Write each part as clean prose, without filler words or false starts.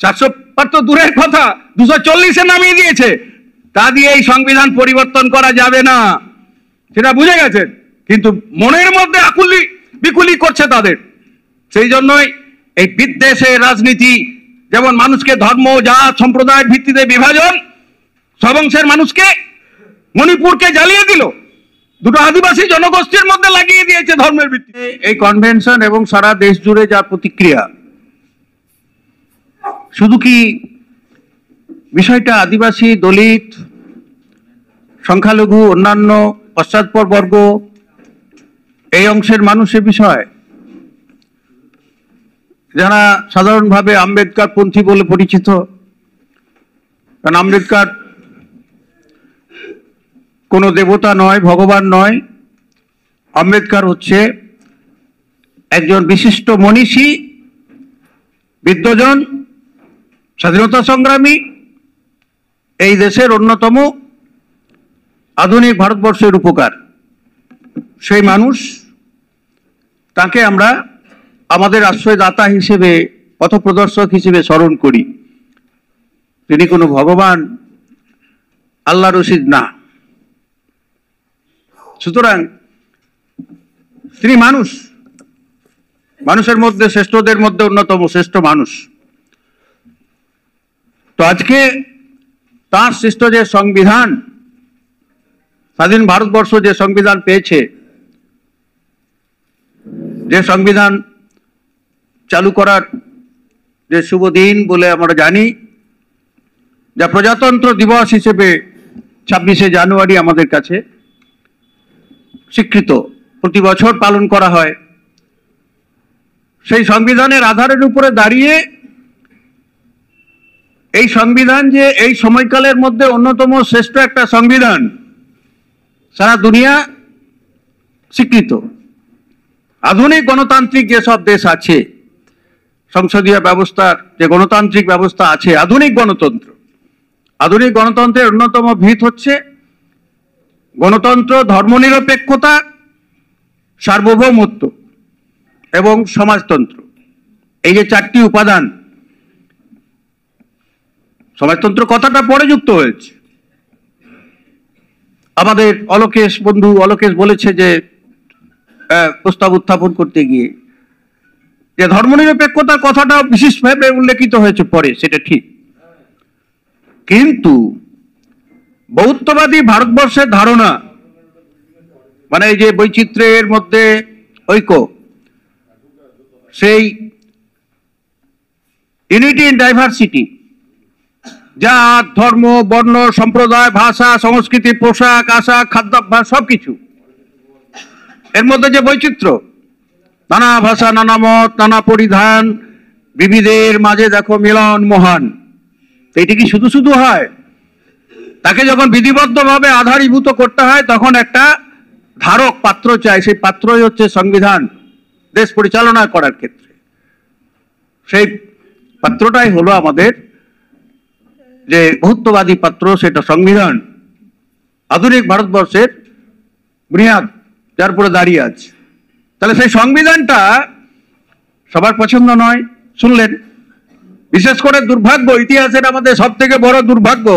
700 তো দূরের কথা, 240-এ নামিয়ে দিয়েছে। তা দিয়ে এই সংবিধান পরিবর্তন করা যাবে না, সেটা বুঝে গেছেন, কিন্তু মনের মধ্যে আকুলি বিকুলি করছে তাদের। সেই জন্যই এই বিদ্বেষের রাজনীতি, যেমন মানুষকে ধর্ম জাত সম্প্রদায়ের ভিত্তিতে বিভাজন, সব অংশের মানুষকে, মণিপুরকে জ্বালিয়ে দিল, দুটো আদিবাসী জনগোষ্ঠীর মধ্যে লাগিয়ে দিয়েছে ধর্মের ভিত্তিতে। এই কনভেনশন এবং সারা দেশ জুড়ে যা প্রতিক্রিয়া, শুধু কি বিষয়টা আদিবাসী, দলিত, সংখ্যালঘু, অন্যান্য পশ্চাৎপদ বর্গ এই অংশের মানুষের বিষয়, যারা সাধারণভাবে আম্বেদকর পন্থী বলে পরিচিত? কারণ আম্বেদকর কোনো দেবতা নয়, ভগবান নয়। আম্বেদকর হচ্ছে একজন বিশিষ্ট মনীষী, বিদ্বজন, স্বাধীনতা সংগ্রামী, এই দেশের অন্যতম আধুনিক ভারতবর্ষের উপকার সেই মানুষ। তাকে আমরা আমাদের আশ্রয়দাতা হিসেবে, পথপ্রদর্শক হিসেবে স্মরণ করি। তিনি কোনো ভগবান, আল্লাহ রশিদ না। সুতরাং তিনি মানুষ, মানুষের মধ্যে শ্রেষ্ঠদের মধ্যে অন্যতম শ্রেষ্ঠ মানুষ। তো আজকে তার সৃষ্ট যে সংবিধান, স্বাধীন ভারতবর্ষ যে সংবিধান পেয়েছে, যে সংবিধান চালু করার যে শুভ দিন বলে আমরা জানি, যা প্রজাতন্ত্র দিবস হিসেবে 26শে জানুয়ারি আমাদের কাছে স্বীকৃত, প্রতি বছর পালন করা হয়, সেই সংবিধানের আধারের উপরে দাঁড়িয়ে এই সংবিধান যে এই সময়কালের মধ্যে অন্যতম শ্রেষ্ঠ একটা সংবিধান, সারা দুনিয়া স্বীকৃত। আধুনিক গণতান্ত্রিক যেসব দেশ আছে, সংসদীয় ব্যবস্থার যে গণতান্ত্রিক ব্যবস্থা আছে, আধুনিক গণতন্ত্র, আধুনিক গণতন্ত্রের অন্যতম ভিত হচ্ছে গণতন্ত্র, ধর্মনিরপেক্ষতা, সার্বভৌমত্ব এবং সমাজতন্ত্র। এই যে চারটি উপাদান, সমাজতন্ত্র কথাটা পরে যুক্ত হয়েছে। আমাদের অলোকেশ বন্ধু অলোকেশ বলেছে যে প্রস্তাব উত্থাপন করতে গিয়ে যে ধর্মনিরপেক্ষতার কথাটা বিশেষভাবে উল্লেখিত হয়েছে পরে, সেটা ঠিক, কিন্তু বৌদ্ধবাদী ভারতবর্ষের ধারণা, মানে এই যে বৈচিত্র্যের মধ্যে ঐক্য, সেই ইউনিটি ইন ডাইভার্সিটি, জাত, ধর্ম, বর্ণ, সম্প্রদায়, ভাষা, সংস্কৃতি, পোশাক, আশাক, খাদ্যাভ্যাস, সবকিছু এর মধ্যে যে বৈচিত্র্য, নানা ভাষা, নানা মত, নানা পরিধান, বিবিধের মাঝে দেখো মিলন মহান। এটি কি শুধু শুধু হয়? তাকে যখন বিধিবদ্ধভাবে আধারীভূত করতে হয়, তখন একটা ধারক পাত্র চাই, সেই পাত্রই হচ্ছে সংবিধান দেশ পরিচালনা করার ক্ষেত্রে। সেই পাত্রটাই হলো আমাদের যে বহুত্ববাদী পাত্র, সেটা সংবিধান, আধুনিক ভারতবর্ষের বুনিয়াদ যার উপরে দাঁড়িয়ে আছে। তাহলে সেই সংবিধানটা সবার পছন্দ নয়, শুনলেন। বিশেষ করে দুর্ভাগ্য, ইতিহাসের আমাদের সব থেকে বড় দুর্ভাগ্য,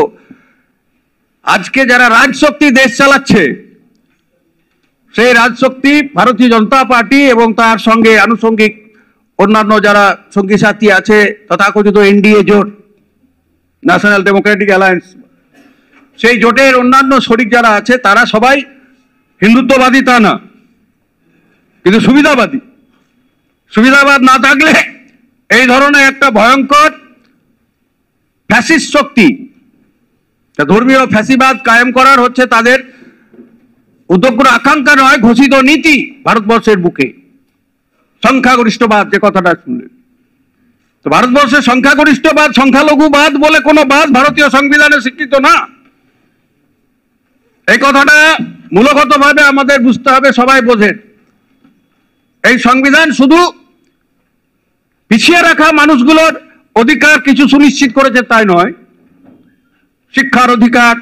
আজকে যারা রাজশক্তি দেশ চালাচ্ছে, সেই রাজশক্তি ভারতীয় জনতা পার্টি এবং তার সঙ্গে আনুষঙ্গিক অন্যান্য যারা সঙ্গী সাথী আছে, তথাকথিত এনডিএ জোট, ন্যাশনাল ডেমোক্রেটিক অ্যালায়েন্স, সেই জোটের অন্যান্য শরিক যারা আছে, তারা সবাই হিন্দুত্ববাদী তা না, কিন্তু সুবিধাবাদী। সুবিধাবাদ না থাকলে এই ধরনের একটা ভয়ঙ্কর ফ্যাসিস্ট শক্তি, ধর্মীয় ফ্যাসিবাদ কায়েম করার হচ্ছে তাদের উদ্যোগ্র আকাঙ্ক্ষা নয়, ঘোষিত নীতি ভারতবর্ষের বুকে। সংখ্যাগরিষ্ঠবাদ যে কথাটা শুনলেন, তো ভারতবর্ষের সংখ্যাগরিষ্ঠবাদ, সংখ্যালঘুবাদ বলে কোনো বাদ ভারতীয় সংবিধানে স্বীকৃত না। এই কথাটা মূলগতভাবে আমাদের বুঝতে হবে, সবাই বোঝেন। এই সংবিধান শুধু পিছিয়ে রাখা মানুষগুলোর অধিকার কিছু সুনিশ্চিত করেছে তাই নয়, শিক্ষার অধিকার,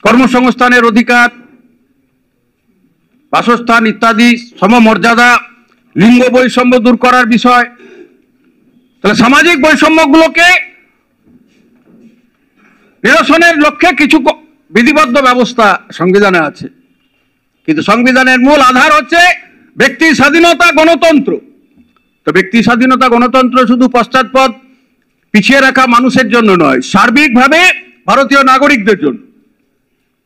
কর্মসংস্থানের অধিকার, বাসস্থান ইত্যাদি, সমমর্যাদা, লিঙ্গ বৈষম্য দূর করার বিষয়, তাহলে সামাজিক বৈষম্যগুলোকে নিরসনের লক্ষ্যে কিছু বিধিবদ্ধ ব্যবস্থা সংবিধানে আছে, কিন্তু সংবিধানের মূল আধার হচ্ছে ব্যক্তি স্বাধীনতা, গণতন্ত্র। তো ব্যক্তি স্বাধীনতা, গণতন্ত্র শুধু পশ্চাৎপদ পিছিয়ে রাখা মানুষের জন্য নয়, সার্বিকভাবে ভারতীয় নাগরিকদের জন্য।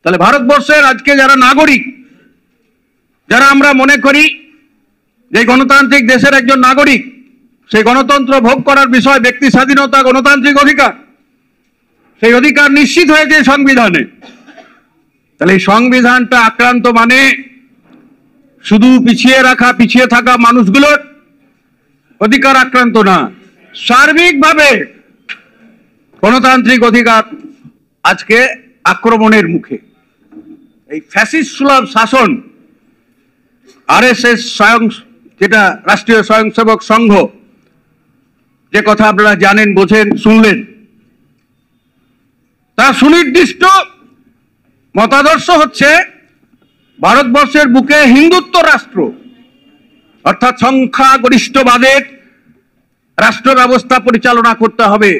তাহলে ভারতবর্ষের আজকে যারা নাগরিক, যারা আমরা মনে করি যে গণতান্ত্রিক দেশের একজন নাগরিক, সেই গণতন্ত্র ভোগ করার বিষয় ব্যক্তি স্বাধীনতা, গণতান্ত্রিক অধিকার, সেই অধিকার নিশ্চিত হয়েছে সংবিধানে। তাহলে এই সংবিধানটা আক্রান্ত মানে শুধু পিছিয়ে থাকা মানুষগুলোর অধিকার আক্রান্ত না, সার্বিকভাবে গণতান্ত্রিক অধিকার আজকে আক্রমণের মুখে। এই ফ্যাসিস্ট সুলভ শাসন, আরএসএস যেটা রাষ্ট্রীয় স্বয়ংসেবক সংঘ, যে কথা আপনারা জানেন, বোঝেন, শুনলেন, তার সুনির্দিষ্ট মতাদর্শ হচ্ছে ভারতবর্ষের বুকে হিন্দুত্ব রাষ্ট্র, অর্থাৎ সংখ্যাগরিষ্ঠবাদের রাষ্ট্র ব্যবস্থা পরিচালনা করতে হবে।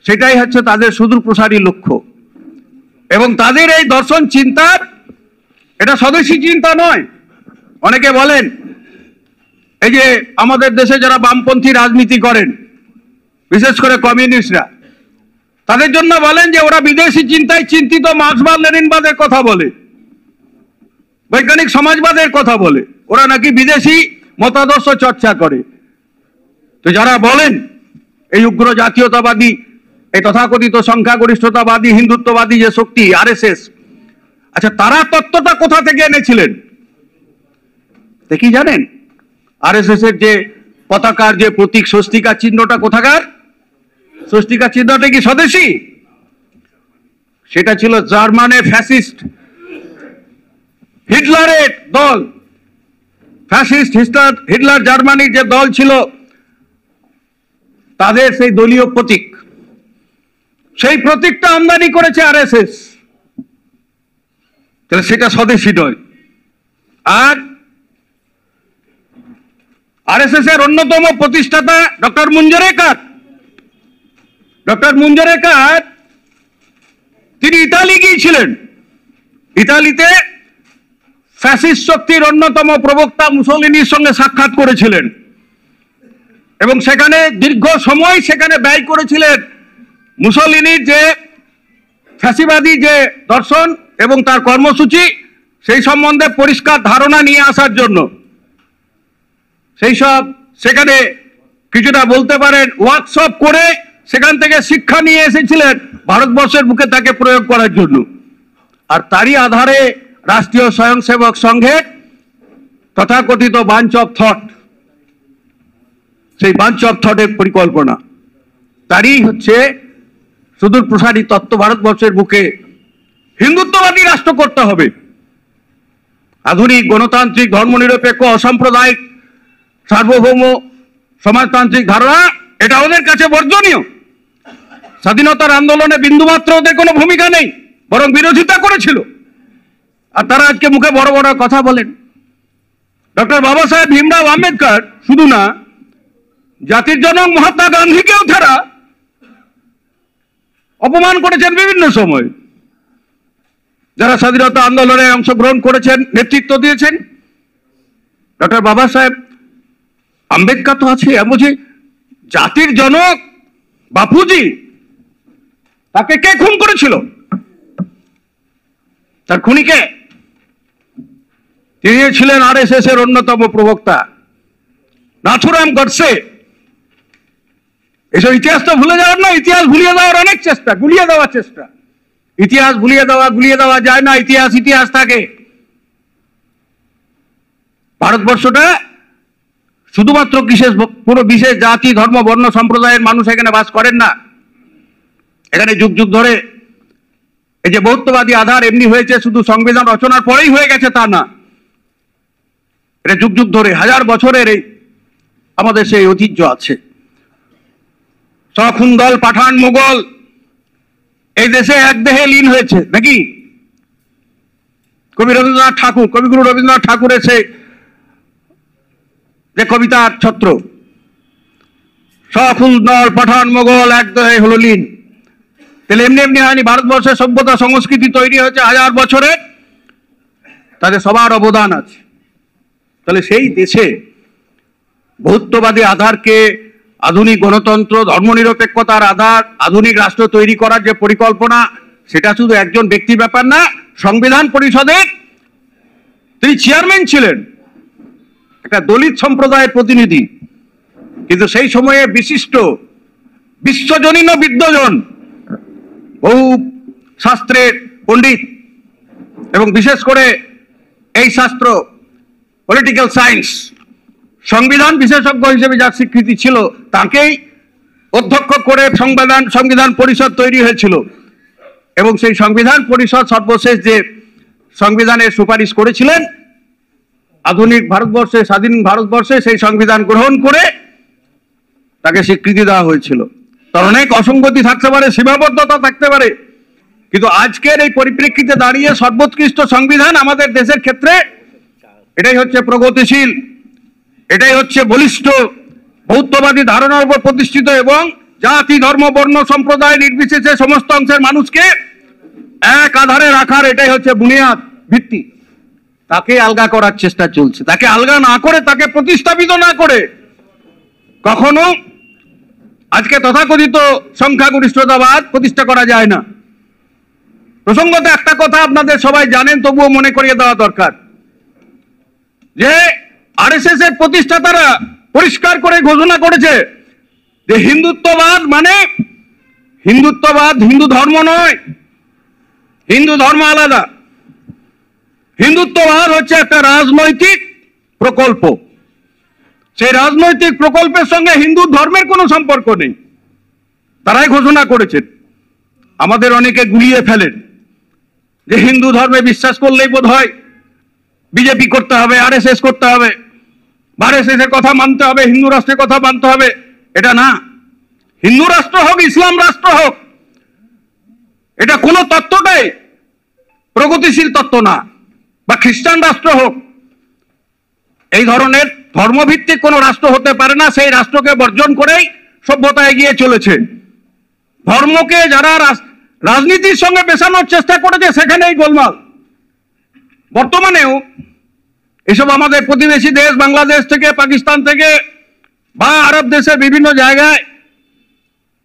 সেটাই হচ্ছে তাদের সুদূর প্রসারী লক্ষ্য। এবং তাদের এই দর্শন চিন্তার, এটা স্বদেশী চিন্তা নয়। অনেকে বলেন এই যে আমাদের দেশে যারা বামপন্থী রাজনীতি করেন, বিশেষ করে কমিউনিস্টরা, তাদের জন্য বলেন যে ওরা বিদেশি চিন্তায় চিন্তিত মার্ক্সবাদ লেনিনবাদের কথা বলে, বৈজ্ঞানিক সমাজবাদের কথা বলে, ওরা নাকি বিদেশি মতাদর্শ চর্চা করে। তো যারা বলেন এই উগ্র জাতীয়তাবাদী, এই তথাকথিত সংখ্যাগরিষ্ঠতাবাদী হিন্দুত্ববাদী যে শক্তি আরএসএস, আচ্ছা তারা তত্ত্বটা কোথা থেকে এনেছিলেন দেখি জানেন? আরএসএস এর যে পতাকার যে প্রতীক স্বস্তিকা চিহ্নটা কোথাকার? স্বস্তিকা চিহ্নটা কি স্বদেশী? সেটা ছিল জার্মানের ফ্যাসিস্ট হিটলারের দল। ফ্যাসিস্ট হিটলার জার্মানির যে দল ছিল, তাদের সেই দলীয় প্রতীক, সেই প্রতীকটা আমদানি করেছে আরএসএস। তাহলে সেটা স্বদেশী নয়। আর আরএসএস এর অন্যতম প্রতিষ্ঠাতা ডক্টর মুঞ্জরেকার, তিনি ইতালি গিয়েছিলেন। ইতালিতে ফ্যাসিস্ট শক্তির অন্যতম প্রবক্তা মুসোলিনির সঙ্গে সাক্ষাৎ করেছিলেন এবং সেখানে দীর্ঘ সময় সেখানে ব্যয় করেছিলেন মুসোলিনির যে ফ্যাসিবাদী যে দর্শন এবং তার কর্মসূচি, সেই সম্বন্ধে পরিষ্কার ধারণা নিয়ে আসার জন্য। সেই সব সেখানে কিছুটা বলতে পারেন ওয়ার্কশপ করে সেখান থেকে শিক্ষা নিয়ে এসেছিলেন ভারতবর্ষের বুকে তাকে প্রয়োগ করার জন্য। আর তারই আধারে রাষ্ট্রীয় স্বয়ংসেবক সংঘের তথাকথিত বাঞ্চ অফ থট, সেই বাঞ্চ অফ থটের পরিকল্পনা, তারই হচ্ছে সুদূর প্রসারী তত্ত্ব ভারতবর্ষের বুকে হিন্দুত্ববাদী রাষ্ট্র করতে হবে। আধুনিক গণতান্ত্রিক ধর্মনিরপেক্ষ অসাম্প্রদায়িক সার্বভৌম সমাজতান্ত্রিক ধারণা, এটা ওদের কাছে বর্জনীয়। স্বাধীনতার আন্দোলনে বিন্দুমাত্র ওদের কোনো ভূমিকা নেই, বরং বিরোধিতা করেছিল। আর তারা আজকে মুখে বড় বড় কথা বলেন। ডক্টর বাবা সাহেব ভীমরাও আম্বেদকর শুধু না, জাতির জনক মহাত্মা গান্ধীকেও তারা অপমান করেছেন বিভিন্ন সময়। যারা স্বাধীনতা আন্দোলনে অংশগ্রহণ করেছেন, নেতৃত্ব দিয়েছেন, ডক্টর বাবা সাহেব আম্বেদকর তো আছে, এমন যে জাতির জনক বাপুজি, তাকে কে খুন করেছিল? তার খুনিকে? তিনি ছিলেন আরএসএস এর অন্যতম প্রবক্তা নাথুরাম গডসে। এসব ইতিহাস তো ভুলে যাওয়ার না, ইতিহাস ভুলিয়ে দেওয়ার অনেক চেষ্টা, গুলিয়ে দেওয়ার চেষ্টা। ইতিহাস গুলিয়ে দেওয়া যায় না, ইতিহাস থাকে। ভারতবর্ষটা শুধুমাত্র পুরো বিশেষ জাতি ধর্ম বর্ণ সম্প্রদায়ের মানুষ এখানে বাস করেন না। এখানে যুগ যুগ ধরে এই যে বহুত্ববাদী আধার এমনি হয়েছে শুধু সংবিধান রচনার পরেই হয়ে গেছে তা না, এটা যুগ যুগ ধরে হাজার বছরের এই আমাদের সেই ঐতিহ্য আছে। সখুন্দল পাঠান মুঘল এই দেশে এক দেহে লীন হয়েছে নাকি? কবিগুরু রবীন্দ্রনাথ ঠাকুরের সেই যে কবিতার ছত্র, শাহফুল নল পাঠান মোগল একদম হলো লীন। তাহলে এমনি এমনি হয়নি, ভারতবর্ষের সভ্যতা সংস্কৃতি তৈরি হয়েছে হাজার বছরে, তাদের সবার অবদান আছে। তাহলে সেই দেশে বহুত্ববাদী আধারকে আধুনিক গণতন্ত্র, ধর্মনিরপেক্ষতার আধার, আধুনিক রাষ্ট্র তৈরি করার যে পরিকল্পনা, সেটা শুধু একজন ব্যক্তির ব্যাপার না। সংবিধান পরিষদের তিনি চেয়ারম্যান ছিলেন, একটা দলিত সম্প্রদায়ের প্রতিনিধি, কিন্তু সেই সময়ে বিশিষ্ট বিশ্বজনীন বিদ্বজন, বহু শাস্ত্রের পণ্ডিত এবং বিশেষ করে এই শাস্ত্র পলিটিক্যাল সায়েন্স সংবিধান বিশেষজ্ঞ হিসেবে যার স্বীকৃতি ছিল, তাকেই অধ্যক্ষ করে সংবিধান পরিষদ তৈরি হয়েছিল। এবং সেই সংবিধান পরিষদ সর্বশেষ যে সংবিধানের সুপারিশ করেছিলেন, আধুনিক ভারতবর্ষে, স্বাধীন ভারতবর্ষে সেই সংবিধান গ্রহণ করে তাকে স্বীকৃতি দেওয়া হয়েছিল। তার অনেক অসঙ্গতি থাকতে পারে, সীমাবদ্ধতা থাকতে পারে, কিন্তু আজকের এই পরিপ্রেক্ষিতে দাঁড়িয়ে সর্বোৎকৃষ্ট সংবিধান আমাদের দেশের ক্ষেত্রে এটাই হচ্ছে প্রগতিশীল, এটাই হচ্ছে বলিষ্ঠ, বহুত্ববাদী ধারণার উপর প্রতিষ্ঠিত এবং জাতি, ধর্ম, বর্ণ, সম্প্রদায় নির্বিশেষে সমস্ত অংশের মানুষকে এক আধারে রাখার এটাই হচ্ছে বুনিয়াদ, ভিত্তি। তাকে আলগা করার চেষ্টা চলছে। তাকে আলগা না করে, তাকে প্রতিস্থাপিত না করে কখনো আজকে তথাকথিত সংখ্যাগরিষ্ঠতাবাদ প্রতিষ্ঠা করা যায় না। প্রসঙ্গত একটা কথা আপনাদের সবাই জানেন, তবুও মনে করিয়ে দেওয়া দরকার, যে আরএসএস এর প্রতিষ্ঠাতারা পরিষ্কার করে ঘোষণা করেছে যে হিন্দুত্ববাদ মানে হিন্দুত্ববাদ হিন্দু ধর্ম নয়, হিন্দু ধর্ম আলাদা। হিন্দুত্ববাদ হচ্ছে একটা রাজনৈতিক প্রকল্প, সেই রাজনৈতিক প্রকল্পের সঙ্গে হিন্দু ধর্মের কোনো সম্পর্ক নেই। তারাই ঘোষণা করেছেন। আমাদের অনেকে গুলিয়ে ফেলেন যে হিন্দু ধর্মে বিশ্বাস করলেই বোধ হয় বিজেপি করতে হবে, আরএসএস করতে হবে, আরএসএস এর কথা মানতে হবে, হিন্দু রাষ্ট্রের কথা মানতে হবে। এটা না। হিন্দু রাষ্ট্র হোক, ইসলাম রাষ্ট্র হোক, এটা কোনো তত্ত্বটাই প্রগতিশীল তত্ত্ব না। বা খ্রিস্টান রাষ্ট্র হোক, এই ধরনের ধর্মভিত্তিক কোনো রাষ্ট্র হতে পারে না। সেই রাষ্ট্রকে বর্জন করেই সভ্যতা এগিয়ে চলেছে। ধর্মকে যারা রাজনীতির সঙ্গে মেশানোর চেষ্টা করেছে, সেখানেই গোলমাল। বর্তমানেও এসব আমাদের প্রতিবেশী দেশ, বাংলাদেশ থেকে, পাকিস্তান থেকে বা আরব দেশের বিভিন্ন জায়গায়,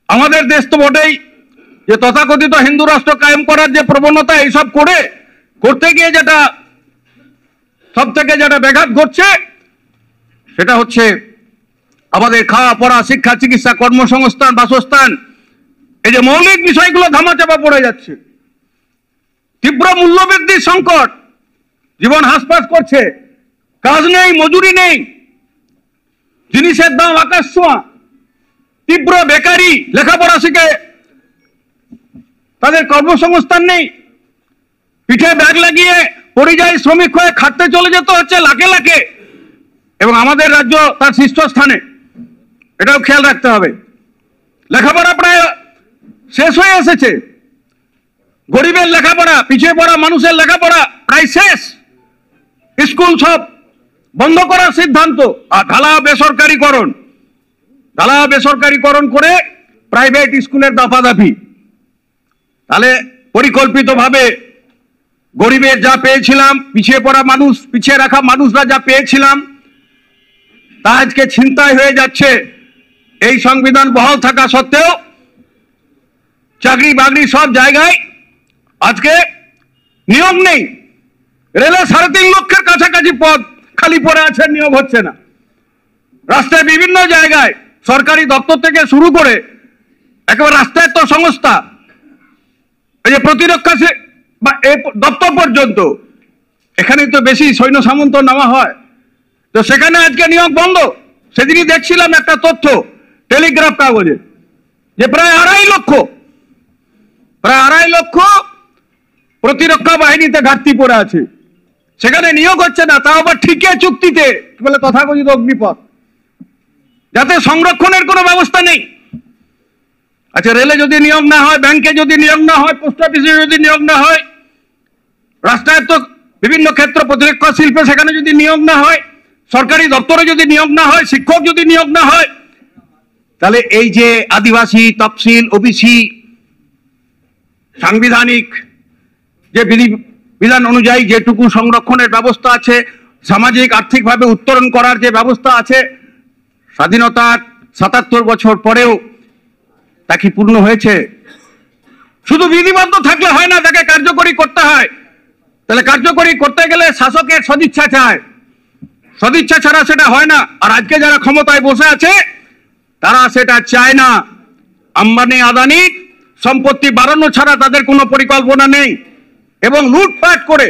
আমাদের দেশ তো বটেই, যে তথাকথিত হিন্দু রাষ্ট্র কায়েম করার যে প্রবণতা, এইসব করতে গিয়ে যেটা সব থেকে যেটা ব্যাঘাত ঘটছে, সেটা হচ্ছে আমাদের খাওয়া, পড়া, শিক্ষা, চিকিৎসা, কর্মসংস্থান, বাসস্থান, এই যে মৌলিক বিষয়গুলো ধামাচাপা পড়ে যাচ্ছে। তীব্র মূল্যবৃদ্ধির সংকট, জীবন হাসপাস করছে, কাজ নেই, মজুরি নেই, জিনিসের দাম আকাশ ছোঁয়া, তীব্র বেকারি, লেখাপড়া শিখে তাদের কর্মসংস্থান নেই, পিঠে ব্যাগ লাগিয়ে পরিযায়ী শ্রমিক হয়ে খাটতে চলে যেতে হচ্ছে লাখে লাখে, এবং আমাদের রাজ্য তার শীর্ষস্থানে। এটাও খেয়াল রাখতে হবে। লেখাপড়া প্রায় শেষ হয়ে এসেছে। গরিবের লেখাপড়া, পিছিয়ে পড়া মানুষের লেখাপড়া প্রায় শেষ। স্কুল সব বন্ধ করার সিদ্ধান্ত, আর ঢালা বেসরকারিকরণ করে প্রাইভেট স্কুলের দাপাদাপি। তাহলে পরিকল্পিতভাবে গরিবের যা পেয়েছিলাম, পিছিয়ে পড়া মানুষ, পিছিয়ে রাখা মানুষরা যা পেয়েছিলাম, তা আজকে ছিনতাই হয়ে যাচ্ছে। এই সংবিধান বহাল থাকা সত্ত্বেও চাকরি বাকরি সব জায়গায় আজকে নিয়োগ নেই। রেলে 3.5 লক্ষের কাছাকাছি পদ খালি পড়ে আছে, নিয়োগ হচ্ছে না। রাষ্ট্রের বিভিন্ন জায়গায় সরকারি দপ্তর থেকে শুরু করে একেবারে রাষ্ট্রায়ত্ত সংস্থা, এই যে প্রতিরক্ষা বা দপ্তর পর্যন্ত, এখানেই তো বেশি সৈন্য সামন্ত নেওয়া হয়, তো সেখানে আজকে নিয়োগ বন্ধ। সেদিনই দেখছিলাম একটা তথ্য টেলিগ্রাফ কাগজে, যে প্রায় 2.5 লক্ষ প্রতিরক্ষা বাহিনীতে ঘাটতি পড়ে আছে, সেখানে নিয়োগ হচ্ছে না, তাও আবার ঠিকই চুক্তিতে, বলে তথাকথিত অগ্নিপথ, যাতে সংরক্ষণের কোনো ব্যবস্থা নেই। আচ্ছা, রেলে যদি নিয়োগ না হয়, ব্যাংকে যদি নিয়োগ না হয়, পোস্ট অফিসে যদি নিয়োগ না হয়, রাষ্ট্রায়ত্ত বিভিন্ন ক্ষেত্র, প্রতিরক্ষা শিল্পে সেখানে যদি নিয়োগ না হয়, সরকারি দপ্তরে যদি নিয়োগ না হয়, শিক্ষক যদি নিয়োগ না হয়, তাহলে এই যে আদিবাসী, তফসিল, ওবিসি সাংবিধানিক যে বিধান অনুযায়ী যেটুকু সংরক্ষণের ব্যবস্থা আছে, সামাজিক আর্থিকভাবে উত্তরণ করার যে ব্যবস্থা আছে, স্বাধীনতার ৭৭ বছর পরেও তা কি পূর্ণ হয়েছে? শুধু বিধিবদ্ধ থাকলে হয় না, তাকে কার্যকরী করতে হয়। তাহলে কার্যকরী করতে গেলে শাসকের সদিচ্ছা চায়, সদিচ্ছা ছাড়া সেটা হয় না। আর আজকে যারা ক্ষমতায় বসে আছে তারা সেটা চায় না। আম্বানি আদানি সম্পত্তি বাড়ানো ছাড়া তাদের কোনো পরিকল্পনা নেই, এবং লুটপাট করে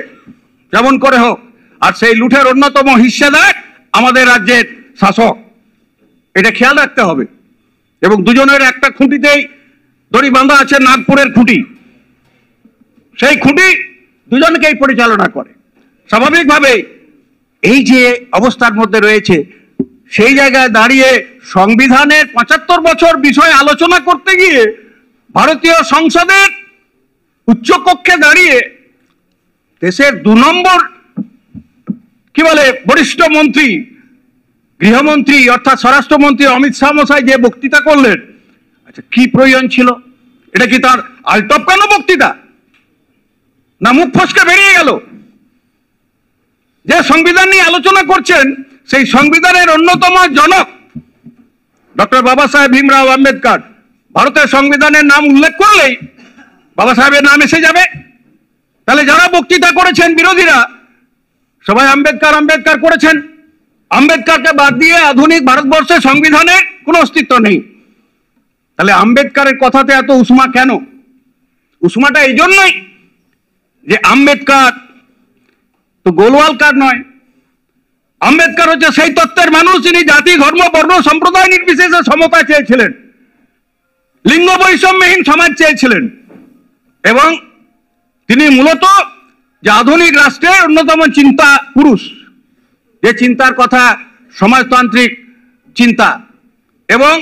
যেমন করে হোক। আর সেই লুটের অন্যতম হিস্সেদার আমাদের রাজ্যের শাসক, এটা খেয়াল রাখতে হবে। এবং দুজনের একটা খুঁটিতেই দড়ি বাঁধা আছে, নাগপুরের খুঁটি। সেই খুঁটি দুজনকেই পরিচালনা করে। স্বাভাবিকভাবে এই যে অবস্থার মধ্যে রয়েছে, সেই জায়গায় দাঁড়িয়ে সংবিধানের ৭৫ বছর বিষয় আলোচনা করতে গিয়ে ভারতীয় সংসদের উচ্চকক্ষে দাঁড়িয়ে দেশের ২ নম্বর কি বলে বরিষ্ঠ মন্ত্রী, গৃহমন্ত্রী অর্থাৎ স্বরাষ্ট্রমন্ত্রী অমিত শাহ মশাই যে বক্তৃতা করলেন, আচ্ছা কি প্রয়োজন ছিল? এটা কি তার আলটপকানো বক্তৃতা, না মুখ ফসকে বেরিয়ে গেল? যে সংবিধান নিয়ে আলোচনা করছেন, সেই সংবিধানের অন্যতম জনক ডক্টর বাবা সাহেব ভীমরাও আম্বেদকর। ভারতের সংবিধানের নাম উল্লেখ করলেই বাবা সাহেবের নাম এসে যাবে। তাহলে যারা বক্তৃতা করেছেন বিরোধীরা, সবাই আম্বেদকর আম্বেদকর করেছেন। আম্বেদকরকে বাদ দিয়ে আধুনিক ভারতবর্ষে সংবিধানের কোনো অস্তিত্ব নেই। তাহলে আম্বেদকরের কথাতে এত উষ্মা কেন? উষ্মাটা এই জন্যই যে আম্বেদকর তো গোলওয়ালকার নয়। আম্বেদকর হচ্ছে সেই তত্ত্বের মানুষ যিনি জাতি, ধর্ম, বর্ণ, সম্প্রদায় নির্বিশেষে সমতা চেয়েছিলেন, লিঙ্গ বৈষম্যহীন সমাজ চেয়েছিলেন, এবং তিনি মূলত যে আধুনিক রাষ্ট্রের অন্যতম চিন্তা পুরুষ, যে চিন্তার কথা সমাজতান্ত্রিক চিন্তা, এবং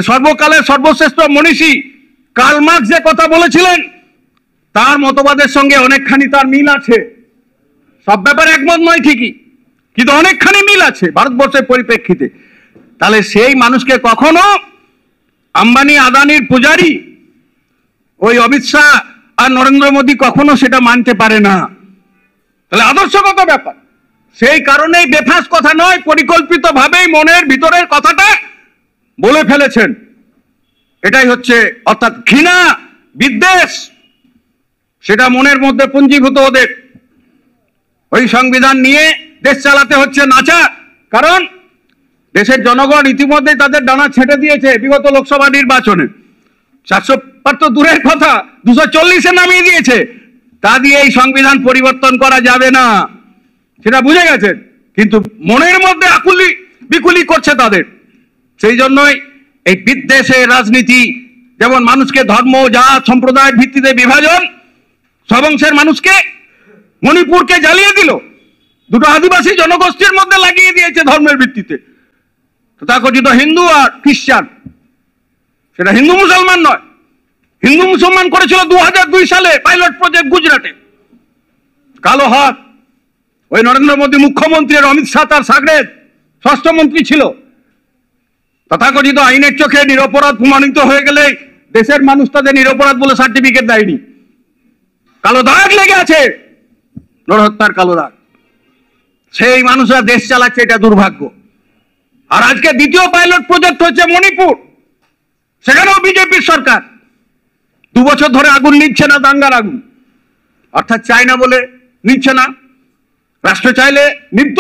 সর্বকালের সর্বশ্রেষ্ঠ মনীষী কার্ল মার্কস যে কথা বলেছিলেন, তার মতবাদের সঙ্গে অনেকখানি তার মিল আছে। সব ব্যাপারে একমত নয় ঠিকই, কিন্তু অনেকখানি মিল আছে ভারতবর্ষের পরিপ্রেক্ষিতে। তাহলে সেই মানুষকে কখনো আম্বানি আদানির পূজারী ওই অমিত শাহ আর নরেন্দ্র মোদী কখনো সেটা মানতে পারে না। তাহলে আদর্শগত ব্যাপার। সেই কারণেই বেফাঁস কথা নয়, পরিকল্পিতভাবেই মনের ভিতরের কথাটা বলে ফেলেছেন। এটাই হচ্ছে, অর্থাৎ ঘৃণা, বিদ্বেষ সেটা মনের মধ্যে পুঞ্জীভূত ওদের। ওই সংবিধান নিয়ে দেশ চালাতে হচ্ছে নাচা। কারণ দেশের জনগণ ইতিমধ্যে তাদের ডানা ছেঁটে দিয়েছে বিগত লোকসভা নির্বাচনে। 400 পার তো দূরের কথা, 240-এ নামিয়ে দিয়েছে। তা দিয়ে এই সংবিধান পরিবর্তন করা যাবে না, সেটা বুঝে গেছেন। কিন্তু মনের মধ্যে আকুলি বিকুলি করছে তাদের। সেই জন্যই এই বিদ্বেষের রাজনীতি, যেমন মানুষকে ধর্ম, জাত, সম্প্রদায়ের ভিত্তিতে বিভাজন, সব অংশের মানুষকে, মণিপুরকে জ্বালিয়ে দিল, দুটো আদিবাসী জনগোষ্ঠীর মধ্যে লাগিয়ে দিয়েছে ধর্মের ভিত্তিতে। তথাকথিত হিন্দু আর খ্রিস্টান, সেটা হিন্দু মুসলমান নয়। হিন্দু মুসলমান করেছিল 2002 সালে পাইলট প্রজেক্ট গুজরাটে। কালো হাত ওই নরেন্দ্র মোদী মুখ্যমন্ত্রী, অমিত শাহ তার সাগরেদ স্বরাষ্ট্রমন্ত্রী ছিল। তথাকথিত আইনের চোখে নিরপরাধ প্রমাণিত হয়ে গেলে দেশের মানুষ তাদের নিরপরাধ বলে সার্টিফিকেট দেয়নি। কালো দাগ লেগে আছে, নরহত্যার কালো দাগ। সেই মানুষরা দেশ চালাচ্ছে, এটা দুর্ভাগ্য। আর আজকে দ্বিতীয় পাইলট প্রজেক্ট হচ্ছে মণিপুর, সেখানেও বিজেপির সরকার 2 বছর ধরে আগুন নিচ্ছে না, দাঙ্গার আগুন। অর্থাৎ চায় না বলে নিচ্ছে না, রাষ্ট্র চাইলে নিত।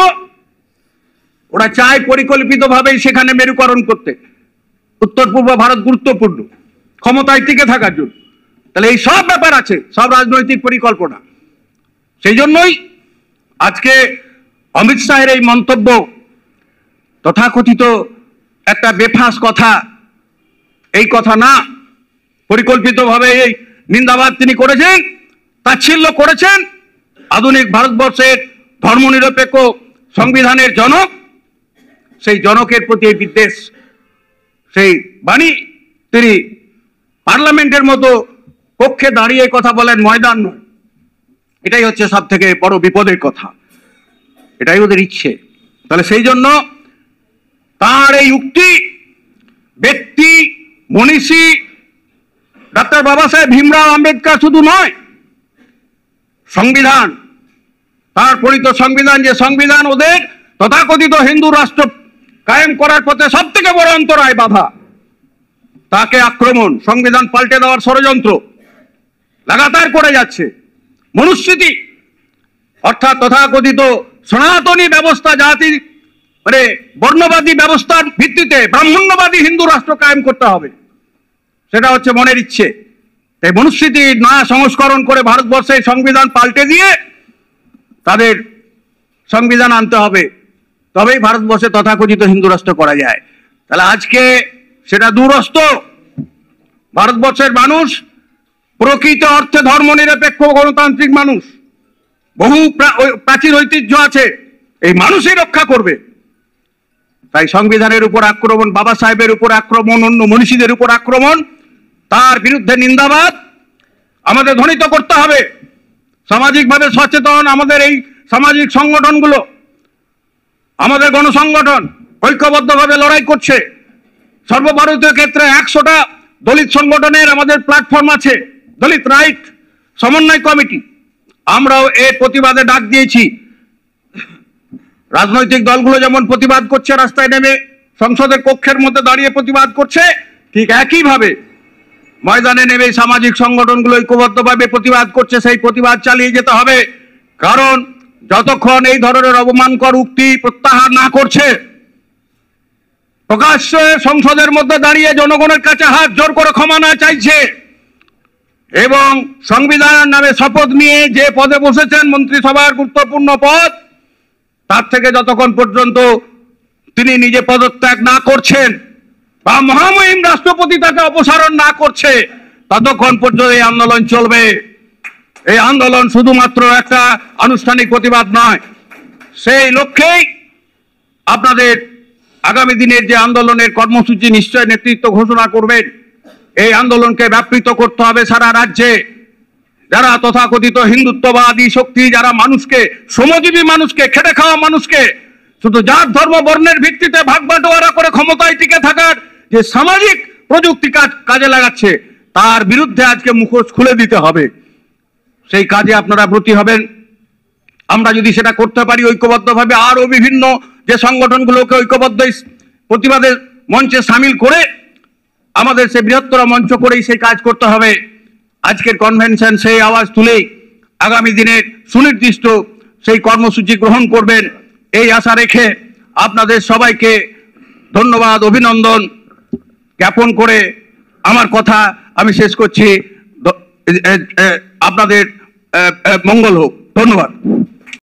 ওরা চায় পরিকল্পিতভাবেই সেখানে মেরুকরণ করতে। উত্তর পূর্ব ভারত গুরুত্বপূর্ণ ক্ষমতায় টিকে থাকার জন্য। তাহলে এই সব ব্যাপার আছে, সব রাজনৈতিক পরিকল্পনা। সেই জন্যই আজকে অমিত শাহের এই মন্তব্য, তথাকথিত একটা বেফাঁস কথা, এই কথা না, পরিকল্পিতভাবে এই নিন্দাবাদ তিনি করেছেন, তাচ্ছিল্য করেছেন আধুনিক ভারতবর্ষের ধর্মনিরপেক্ষ সংবিধানের জনক। সেই জনকের প্রতি এই বিদ্বেষ, সেই বাণী তিনি পার্লামেন্টের মতো কক্ষে দাঁড়িয়ে কথা বলেন, ময়দান নয়। এটাই হচ্ছে সব থেকে বড় বিপদের কথা, এটাই ওদের ইচ্ছে। তাহলে সেই জন্য তার এই উক্তি ব্যক্তি মনীষী ডক্টর বাবা সাহেব ভীমরাও আম্বেদকর শুধু নয়, সংবিধান, তার পরিত সংবিধান, যে সংবিধান ওদের তথাকথিত হিন্দু রাষ্ট্র কায়েম করার পথে সব থেকে বড় অন্তরায় বাধা, তাকে আক্রমণ, সংবিধান পাল্টে দেওয়ার ষড়যন্ত্র লাগাতার করে যাচ্ছে। মনুস্মৃতি অর্থাৎ তথাকথিত সনাতনী ব্যবস্থা, জাতি মানে বর্ণবাদী ব্যবস্থার ভিত্তিতে ব্রাহ্মণ্যবাদী হিন্দু রাষ্ট্র কায়েম করতে হবে, সেটা হচ্ছে মনের ইচ্ছে। এই মনুস্মৃতি না সংস্করণ করে ভারতবর্ষে সংবিধান পাল্টে দিয়ে তাদের সংবিধান আনতে হবে, তবেই ভারতবর্ষে তথাকথিত হিন্দু রাষ্ট্র করা যায়। তাহলে আজকে সেটা দূরস্থ। ভারতবর্ষের মানুষ প্রকৃত অর্থে ধর্মনিরপেক্ষ গণতান্ত্রিক মানুষ, বহু প্রাচীন ঐতিহ্য আছে, এই মানুষই রক্ষা করবে। তাই সংবিধানের উপর আক্রমণ, বাবা সাহেবের উপর আক্রমণ, অন্য মনীষীদের উপর আক্রমণ, তার বিরুদ্ধে নিন্দাবাদ আমাদের ধ্বনিত করতে হবে। সামাজিকভাবে সচেতন আমাদের এই সামাজিক সংগঠনগুলো, আমাদের গণসংগঠন ঐক্যবদ্ধভাবে লড়াই করছে। সর্বভারতীয় ক্ষেত্রে 100টা দলিত সংগঠনের আমাদের প্ল্যাটফর্ম আছে, দলিত রাইট সমন্বয় কমিটি। আমরাও এর প্রতিবাদে ডাক দিয়েছি। রাজনৈতিক দলগুলো যেমন প্রতিবাদ করছে, রাস্তায় নেমে সংসদের কক্ষের মধ্যে দাঁড়িয়ে প্রতিবাদ করছে, ঠিক একইভাবে ময়দানে নেমে সামাজিক সংগঠনগুলো ঐক্যবদ্ধভাবে প্রতিবাদ করছে। সেই প্রতিবাদ চালিয়ে যেতে হবে, কারণ যতক্ষণ এই ধরনের অবমানকর উক্তি প্রত্যাহার না করছে, প্রকাশ্যে সংসদের মধ্যে দাঁড়িয়ে জনগণের কাছে হাত জোর করে ক্ষমা না চাইছে এবং সংবিধানের নামে শপথ নিয়ে যে পদে বসেছেন, মন্ত্রিসভার গুরুত্বপূর্ণ পদ, তার থেকে যতক্ষণ পর্যন্ত তিনি নিজে পদত্যাগ না করছেন বা মহামহিম রাষ্ট্রপতি তাকে অপসারণ না করছে, ততক্ষণ পর্যন্ত এই আন্দোলন চলবে। এই আন্দোলন শুধুমাত্র একটা আনুষ্ঠানিক প্রতিবাদ নয়, সেই লক্ষ্যেই আপনাদের আগামী দিনের যে আন্দোলনের কর্মসূচি নিশ্চয় নেতৃত্ব ঘোষণা করবেন। এই আন্দোলনকে ব্যাপৃত করতে হবে সারা রাজ্যে। যারা তথাকথিত হিন্দুত্ববাদী শক্তি, যারা মানুষকে, শ্রমজীবী মানুষকে, খেটে খাওয়া মানুষকে শুধু জাত ধর্ম বর্ণের ভিত্তিতে ভাগ বাটোয়ারা করে ক্ষমতায় টিকে থাকার যে সামাজিক প্রযুক্তি কাজে লাগাচ্ছে, তার বিরুদ্ধে আজকে মুখোশ খুলে দিতে হবে। সেই কাজে আপনারা ব্রতী হবেন। আমরা যদি সেটা করতে পারি ঐক্যবদ্ধভাবে, আরও বিভিন্ন যে সংগঠনগুলোকে ঐক্যবদ্ধ প্রতিবাদের মঞ্চে সামিল করে আমাদের সেই বৃহত্তর মঞ্চ করেই সেই কাজ করতে হবে। আজকের কনভেনশন সেই আওয়াজ তুলেই আগামী দিনের সুনির্দিষ্ট সেই কর্মসূচি গ্রহণ করবেন, এই আশা রেখে আপনাদের সবাইকে ধন্যবাদ, অভিনন্দন জ্ঞাপন করে আমার কথা আমি শেষ করছি। আপনাদের মঙ্গল হোক। ধন্যবাদ।